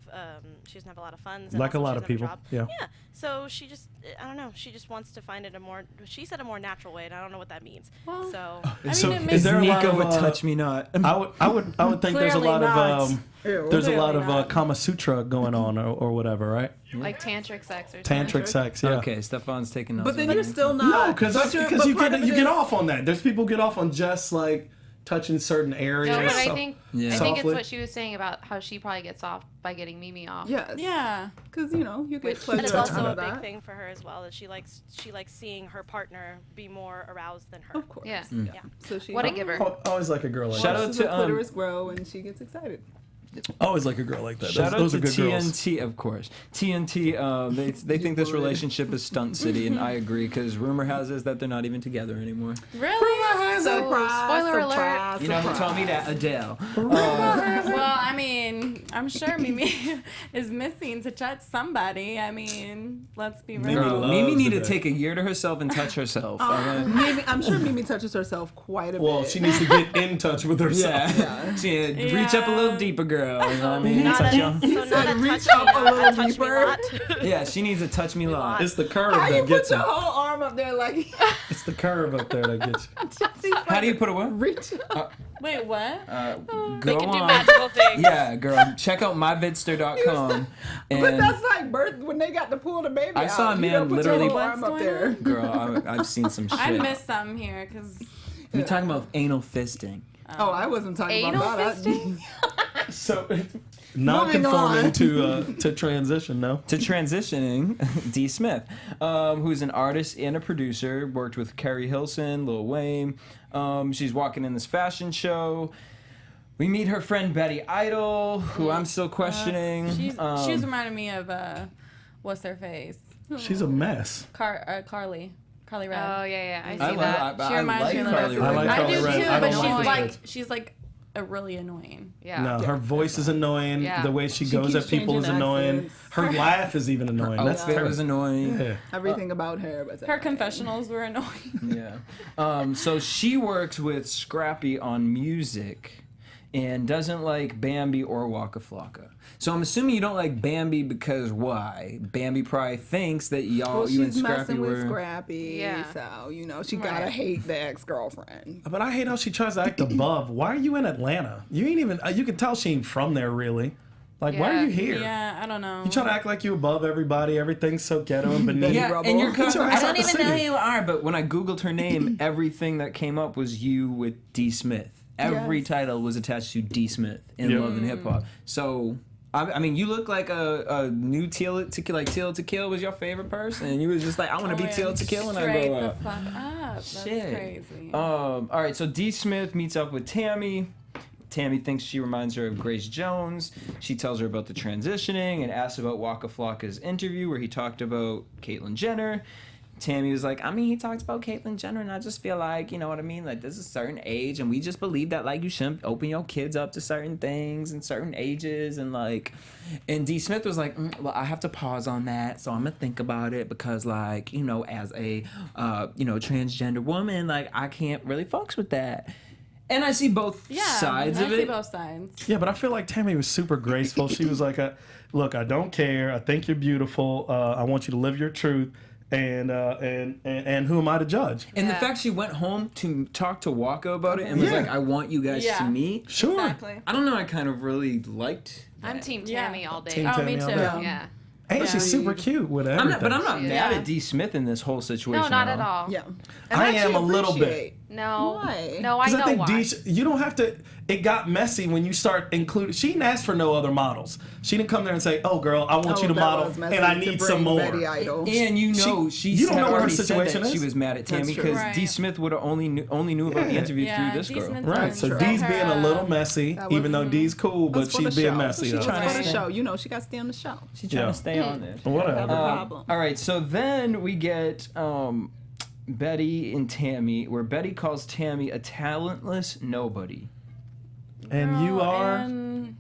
funds. And Like a also lot she of doesn't people, have a yeah. job. Yeah. So she just I don't know. She just wants to find it a more. She said a more natural way, and I don't know what that means. Well, So. So it is makes there a lot Nico of, would touch me not. I would think there's a Clearly lot not. of there's a lot Clearly of not. Kama Sutra going on or whatever, right? Like tantric sex or something. Tantric sex, yeah. Okay, Stephane's taking notes. But then on you're that. still not. No, because but you part get of it you get is- off on that. There's people who get off on just like touching certain areas. No, but I so- think Yeah. I think it's Softly. what she was saying about how she probably gets off by getting Mimi off. Yes. Yeah. Because you know you get Which- pleasure And it's out also a of big that. thing for her as well that she likes seeing her partner be more aroused than her. Of course. Yeah. Yeah. So she What a giver. Always like a girl like Shout that. out watches to, her clitoris grow and she gets excited. Always like a girl like that. Shout Those out are to good girls. TNT, of course. TNT, they think this relationship is stunt city, and I agree because rumor has it that they're not even together anymore. Really? Spoiler alert. You know who told me that? Adele. Well, I mean, I'm sure Mimi is missing to touch somebody. I mean, let's be Mimi real. Girl, loves Mimi need to Adele. take a year to herself and touch herself. okay? Mimi, I'm sure Mimi touches herself quite a Well, bit. she needs to get in touch with herself. Yeah. She reach up a little deeper, girl. You know what I mean? Not Touch a, your- so not a reach touch up me, a not little a touch me deeper. lot. Yeah, she needs a touch me lot. It's the curve How you that put gets your her. whole arm up there like It's the curve up there that gets you. How do you put a what? reach? Wait, what? Go They can do on. magical things. Yeah, girl. Check out myvidster.com. But And that's like birth when they got to pull the baby I out. saw a You man don't put literally- your whole arm up What's there. going girl, I've seen some shit. I missed something here because You're talking about anal fisting. Oh, I wasn't talking Anal about that. fisting? So, non-conforming on. to transition, no? To transitioning, D. Smith, who's an artist and a producer, worked with Carrie Hilson, Lil Wayne. She's walking in this fashion show. We meet her friend Betty Idol, who I'm still questioning. she's reminding me of what's her face? She's a mess. Carly Red. Oh yeah, I see I that. She reminds me of Carly that. I like Rae. I Carly do Rae. too, I but don't like she's like a really annoying. Yeah. No, her voice is annoying. Yeah. The way she She goes keeps at people is changing annoying. accents. Her laugh is even annoying. That's Outfit was terrible. annoying. Yeah. Everything about her was Her confessionals were annoying. Yeah. So she works with Scrappy on music and doesn't like Bambi or Waka Flocka. So I'm assuming you don't like Bambi because why? Bambi probably thinks that you and she's Scrappy messing were. with Scrappy, Yeah. so you know she gotta hate the ex-girlfriend. But I hate how she tries to act above. Why are you in Atlanta? You ain't even. You can tell she ain't from there, really. Like, why are Yeah. you here? Yeah, I don't know. You try to act like you above everybybody. Everything's so ghetto and beneath. Yeah, Rubble. and you're. Get your I ass don't out the even know who city. you are, but when I googled her name, everything that came up was you with D. Smith. Every Yes. title was attached to D. Smith in Yep. Love and Hip Hop. So. I mean, you look like a new Teal to Kill was your favorite person, and you was just like, I want to be Teal to Kill when I Straight grow the up. fuck up. That's Shit. crazy. All right, so D. Smith meets up with Tammy. Tammy thinks she reminds her of Grace Jones. She tells her about the transitioning and asks about Waka Flocka's interview where he talked about Caitlyn Jenner. Tammy was like, I mean, he talked about Caitlyn Jenner, and I just feel like, you know what I mean? Like, there's a certain age, and we just believe that, like, you shouldn't open your kids up to certain things and certain ages, and, like, and D. Smith was like, well, I have to pause on that, so I'm gonna think about it, because, like, you know, as a, transgender woman, like, I can't really fucks with that. And I see both sides of it. I see both sides. Yeah, but I feel like Tammy was super graceful. She was like, look, I don't care. I think you're beautiful. I want you to live your truth. And who am I to judge? And the fact she went home to talk to Waka about it and was like, I want you guys to meet. Sure. Exactly. I don't know, I kind of really liked that. I'm Team Tammy all day. Team Oh, Tammy me all too. day. Yeah. And she's super cute with everything. But I'm not mad at D. Smith in this whole situation. No, not at all. Yeah. I am a little bit. No. Why? No, I Because know I think why. you don't have to. It got messy when you start including. She didn't ask for no other models. She didn't come there and say, "Oh, girl, I want you to that model, was messy and I to need bring some more." Betty Idol. And you know, you don't know what her already said situation that is? she was mad at Tammy true. because Right. D. Smith would have only knew about the interview Yeah, through this D. girl. Smith Right. done So set D's her being a up. little messy, That was- even though D's cool, but That's for she's the being show. messy. She though. was trying for to the stay- show. You know, she got to stay on the show. She's trying Yeah. to stay on there. Whatever. problem. All right, so then we get Betty and Tammy, where Betty calls Tammy a talentless nobody. And you are.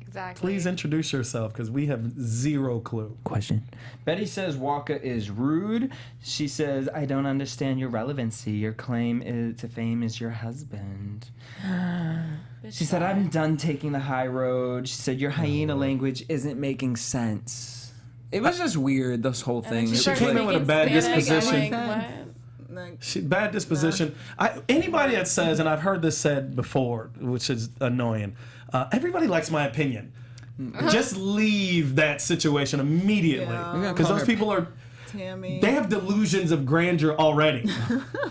Exactly. Please introduce yourself, because we have zero clue. Question. Betty says Waka is rude. She says, I don't understand your relevancy. Your claim to fame is your husband. She said, I'm done taking the high road. She said, your hyena language isn't making sense. It was just weird, this whole thing. She It was came in like- with a bad disposition. Like, Bad disposition. Anybody that says, and I've heard this said before, which is annoying, everybody likes my opinion. Just leave that situation immediately. Yeah. Because those people are, Tammy. they have delusions of grandeur already.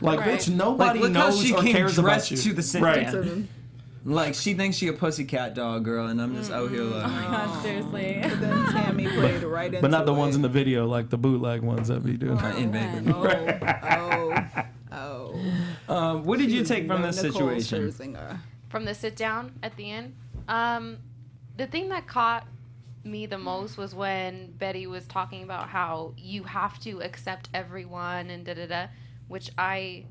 Like, Right. bitch, nobody Like, look how knows she or came cares about dressed you. to the sit right. down. Like, she thinks she a pussycat dog girl, and I'm just out here like... God, seriously. Then Tammy played right into But not the ones it. in the video, like the bootleg ones that be doing. in Vegas. What did you take from this situation? From the sit down at the end, the thing that caught me the most was when Betty was talking about how you have to accept everyone and da-da-da, which I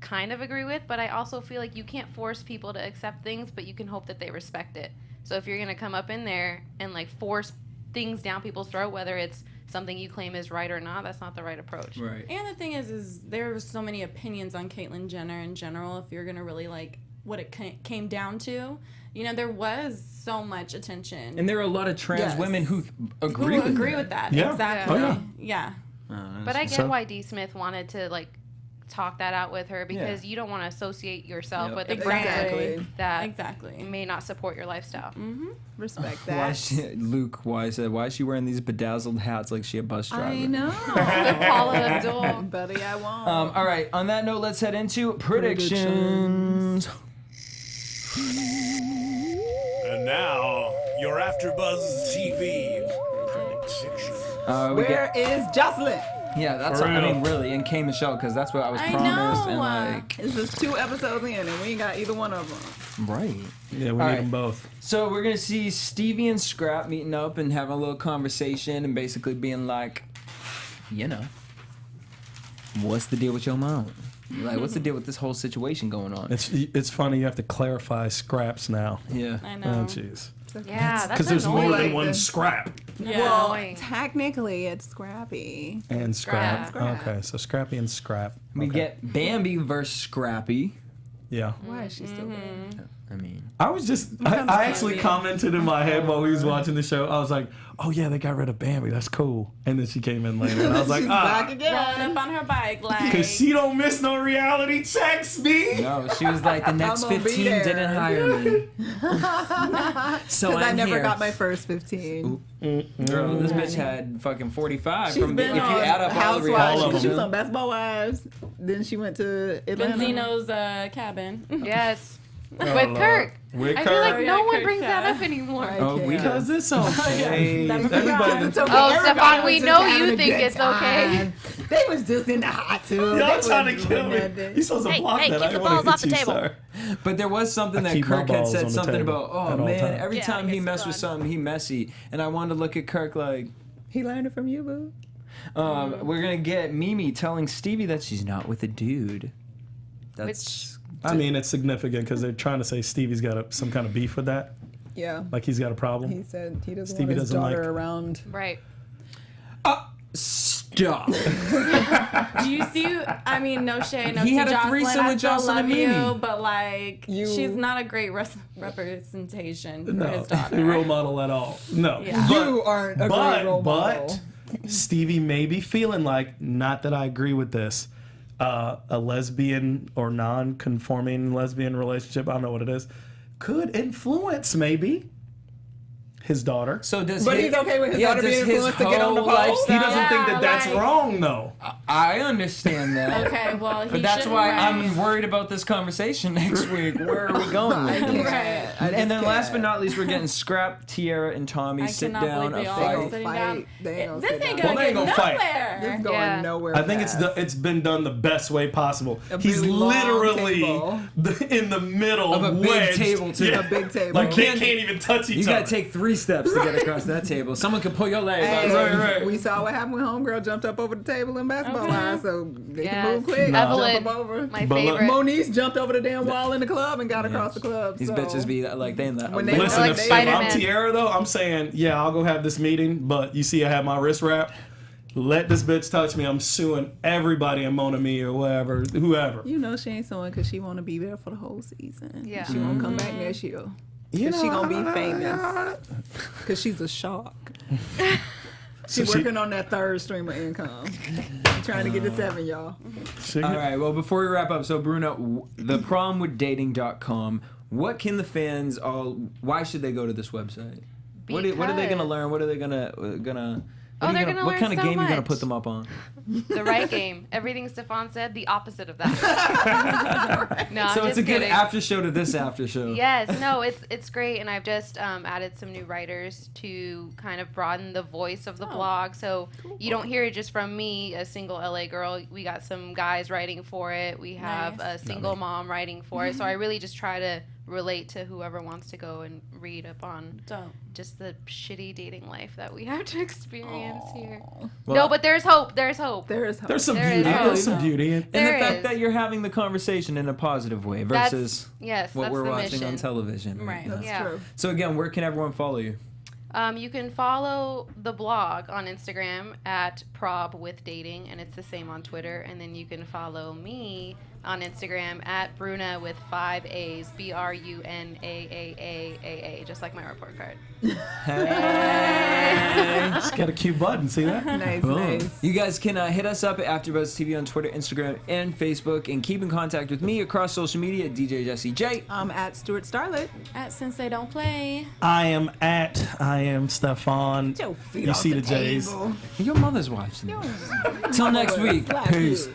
kind of agree with, but I also feel like you can't force people to accept things, but you can hope that they respect it. So if you're going to come up in there and like force things down people's throat, whether it's something you claim is right or not, that's not the right approach. Right. And the thing is there are so many opinions on Caitlyn Jenner in general. If you're gonna really like what it came down to, you know, there was so much attention. And there are a lot of trans women who agree with that. Yeah. Exactly. Oh, Yeah. But I get So- why D. Smith wanted to like talk that out with her, because you don't want to associate yourself Yep. with a Exactly. brand that Exactly. may not support your lifestyle. Respect Why that. why is she wearing these bedazzled hats like she a bus driver? I know. Paula Abdul. Buddy, I won't. All right, on that note, let's head into predictions. And now, your AfterBuzz TV prediction. We Where is Jocelyn? yeah, that's For what, I real. mean, really, and K Michelle, because that's what I was I promised, and know. like, This is 2 episodes in, and we ain't got either one of them. right. Yeah, we All need right. them both. So we're gonna see Stevie and Scrap meeting up and having a little conversation and basically being like, you know, what's the deal with your mom? Like, what's the deal with this whole situation going on? It's funny, you have to clarify scraps now. Yeah. I Oh, know. jeez. Yeah, that's Because there's annoying. more than Like one the- scrap. Yeah. Well, Annoying. technically, it's Scrappy. And scrap. Scrap. Okay, so Scrappy and Scrap. We Okay. get Bambi versus Scrappy. Yeah. Why is she still there? I mean, I was just, I actually commented in my head while we was watching the show. I was like, oh yeah, they got rid of Bambi. That's cool. And then she came in later. And I was like, She's back ah. again. Rolling up on her bike, like. Because she don't miss no reality checks, me. no, she was like, the next gonna be 15 there. didn't hire me. So Because I I'm never here. got my first 15. Girl, this bitch had fucking 45 She's from the, if been you on add up all the reality All of Housewives. She was shows. on Basketball Wives. Then she went to Atlanta. Benzino's cabin. Yes. Oh, With Lord. Kirk. With I Kirk. feel like Oh, yeah, no one Kirk, brings that yeah. up anymore. I Oh, we can't. Because it's okay. Everybody, Oh, Stephaune, we know you having a think good it's okay. time. They was just in the hot tub. y'all They trying to wasn't kill doing me. nothing. You supposed to Hey, block hey, that. keep I the didn't want balls to off hit the you, table. sir. But there was something I that keep my Kirk had balls said on the something table about, oh at all man, times. every Yeah, time I he guess messed it's with fun. something, he messy. And I wanted to look at Kirk like, He learned it from you, boo. We're gonna get Mimi telling Stevie that she's not with a dude. That's. I mean, it's significant because they're trying to say Stevie's got some kind of beef with that. Yeah. Like he's got a problem. He said he doesn't Stevie want his doesn't daughter like- around. Right. Stop. Do you see? I mean, no shade, no He tea, had a Jocelyn. threesome I with still Jocelyn love and you, Mimi. but like, she's not a great representation for his daughter. The role model at all. No. Yeah. You aren't a great role model. But Stevie may be feeling like, not that I agree with this, a lesbian or non-conforming lesbian relationship, I don't know what it is, could influence maybe his daughter. So does But he, he's okay with his daughter does being his influenced to get on the whole pole? lifestyle- He doesn't think that that's like- wrong, though. I understand that. Okay, well, he But that's shouldn't why write. I'm worried about this conversation next week. Where are we going with this? Right. And then last but not least, we're getting Scrap, Tiara, and Tommy I sit cannot down believe a we all fight. sitting Fight. down. They ain't gonna This sit ain't down. gonna Well, they get ain't gonna fight. nowhere. This is going Yeah. nowhere. I think fast. it's been done the best way possible. A He's really long literally table. in the middle Of a big wedged. table, too. Yeah. A big table. Like they can't even touch each You other. gotta take 3 steps to get across that table. Someone could pull your leg. Hey, Right. We saw what happened when Homegirl jumped up over the table in basketball line, so they Yes. can move quick. Evelyn, Jump up over. my But look, favorite. Moniece jumped over the damn wall in the club and got across the club. These so. bitches be like they in that. When they- Listen, like if I'm Spider-Man. Tiara though, I'm saying, yeah, I'll go have this meeting, but you see I have my wrist wrapped. Let this bitch touch me. I'm suing everybody in Monogamy or whoever. You know she ain't suing because she want to be there for the whole season. Yeah. She won't come back next year. You Cause she know, gonna be famous. Cause she's a shark. She's So working on that third stream of income. She's trying to get to 7, y'all. All right. Well, before we wrap up, so Bruno, the problem with dating.com. What can the fans all? Why should they go to this website? What are they gonna learn? What are they gonna? Oh, they're gonna What learn kind of so game you gonna much. put them up on? The right game. Everything Stephaune said, the opposite of that. No, I'm So it's just a good kidding. after show to this after show. Yes, no, it's great, and I've just added some new writers to kind of broaden the voice of the blog, so you don't hear it just from me, a single LA girl. We got some guys writing for it. We have a single mom writing for it. So I really just try to relate to whoever wants to go and read up on just the shitty dating life that we have to experience here. Well, No, but there's hope. There's hope. There's hope. There's some There beauty. is hope. There's some beauty. And There the fact is. that you're having the conversation in a positive way versus Yes, what that's we're the watching mission. on television. Right. That's Yeah. true. So again, where can everyone follow you? You can follow the blog on Instagram at Prob with Dating, and it's the same on Twitter. And then you can follow me on Instagram at Bruna with 5 A's, BRUNAAAAA, just like my report card. Just got a cute button. See that? Nice, Boom. nice. You guys can hit us up at AfterBuzz TV on Twitter, Instagram, and Facebook, and keep in contact with me across social media at DJ Jesse J. I'm at Stewart Starlet. At Sensei Don't Play. I am Stephaune. Your feet You off see the table. J's. Your mother's watching this. Till next week. Slap Peace. you.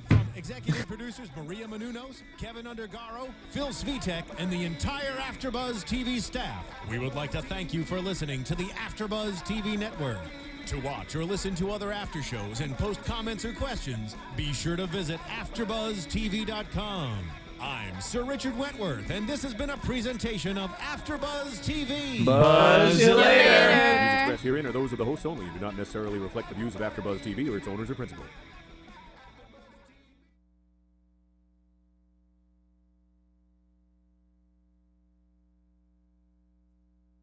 From executive producers Maria Menounos, Kevin Undergaro, Phil Svitek, and the entire AfterBuzz TV staff, we would like to thank you for listening to the AfterBuzz TV network. To watch or listen to other after shows and post comments or questions, be sure to visit AfterBuzzTV.com. I'm Sir Richard Wentworth, and this has been a presentation of AfterBuzz TV. Buzz you later. Views expressed herein are those of the hosts only and do not necessarily reflect the views of AfterBuzz TV or its owners or principals.